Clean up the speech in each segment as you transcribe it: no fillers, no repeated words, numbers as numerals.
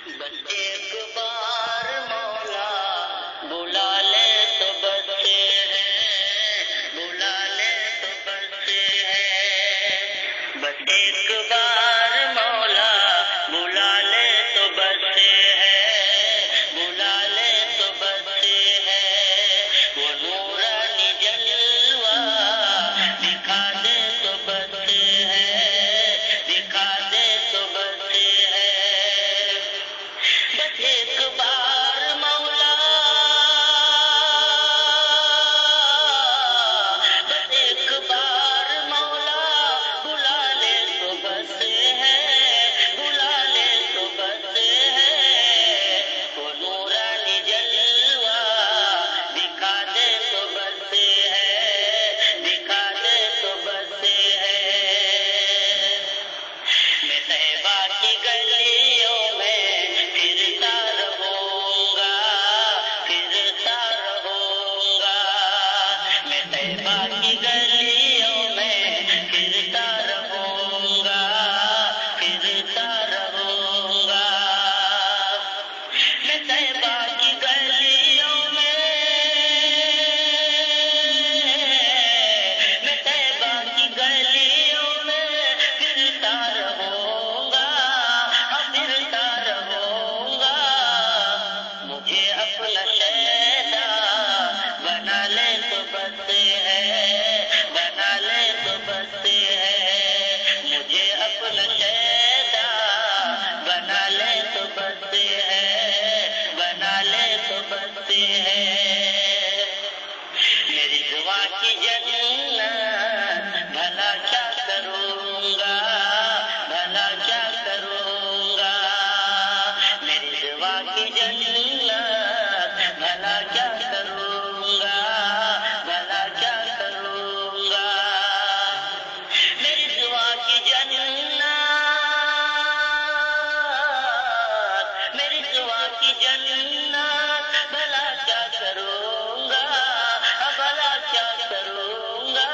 بس ایک بار مولا بلا لے تو بستے ہیں، بلا لے تو بستے ہیں، بس ایک بار مولا بلا لے تو بستے ہیں، بلا لے تو بستے ہیں، وہ نورانی جلوہ دکھا دے تو بستے ہیں، دکھا دے تو بستے ہیں، بس ایک بار مولا، بس ایک بار مولا بلا لے تو بستے ہیں، بلا لے تو بستے ہیں، وہ نورانی جلوہ دکھا دے تو بستے ہیں، دکھا دے تو بستے ہیں، میں طیبہ کی گلیوں میں پھرتا رہوں گا، پھرتا رہوں گا، میں طیبہ کی گلیوں میں پھرتا رہوں گا، پھرتا رہوں گا، میں طیبہ کی گلیوں میں طیبہ کی گلیوں میں پھرتا رہوں گا، پھرتا رہوں گا، مجھے اپنا شیدا بنا لے تو بستے ہیں، بنا لے تو بستے ہیں، مجھے اپنا شیدا بنا لے تو بستے ہیں، بنا لے تو بستے ہیں، میری دعا کی جنت بھلا کیا کروں گا، بھلا کیا کروں گا، میری دعا کی جنت بھلا کیا کروں گا، بھلا کیا کروں گا، میری دعا کی جنت، میری دعا کی جنت بھلا کیا کروں گا، بھلا کیا کروں گا،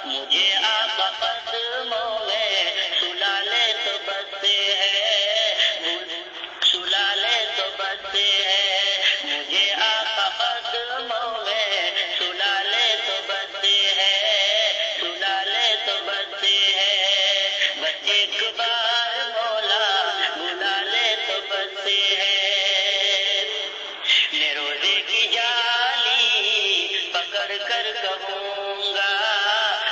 مجھے آقا قدموں میں سلا لے تو بستے ہیں، سلا لے تو بستے ہیں، مجھے آقا قدموں میں سلا لے تو بستے ہیں، سلا لے تو بستے ہیں، بس ایک بار مولا بلا لے تو بستے ہیں، میں روزے کی جالی پکڑ کر کہوں گا،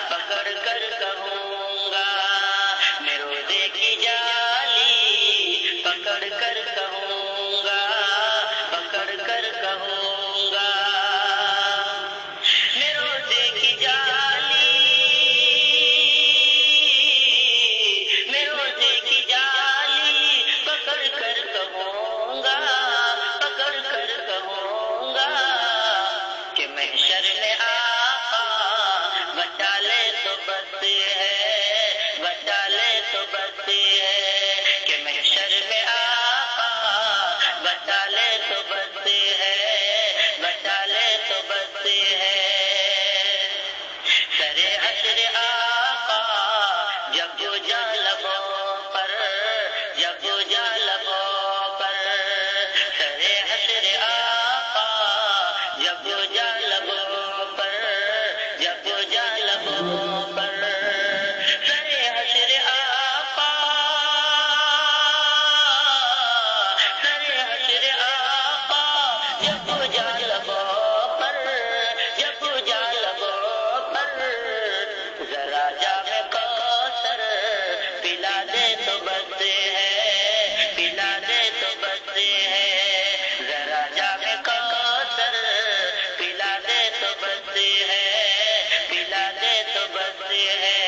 پکڑ کر کہوں گا، میں روزے کی جالی پکڑ کر کہوں گا، پکڑ کر کہوں گا، میں روزے کی جالی، میں روزے کی جالی پکڑ کر کہوں گا، پکڑ کر کہوں گا، کہ محشر میں آقا بچا لے تو بستے ہیں، بچا لے تو بستے ہیں، کہ محشر میں آقا بچا لے تو بستے ہیں، بچا لے تو بستے ہیں، سرے حشر آقا جب جا لبوں پر، جب جا لبوں پر، سرے حشر آقا جب جا لبوں پر، جب جا لبوں پر، سرے حشر آقا، سرے حشر آقا جب جا لبوں پر، جب جا لبوں پر، ذرا جام کوثر پلا دے تو بستے ہیں، پلا دے تو بستے ہیں، ذرا جام کوثر پلا دے تو بستے ہیں، پلا دے تو بستے ہیں،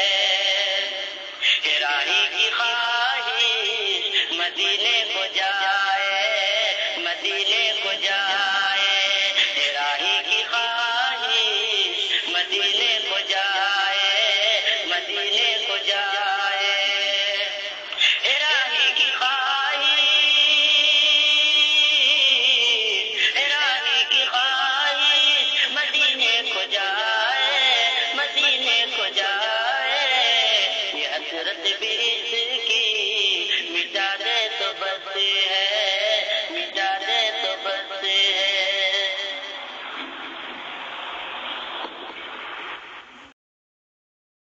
راہی کی خواہش مدینے کو جا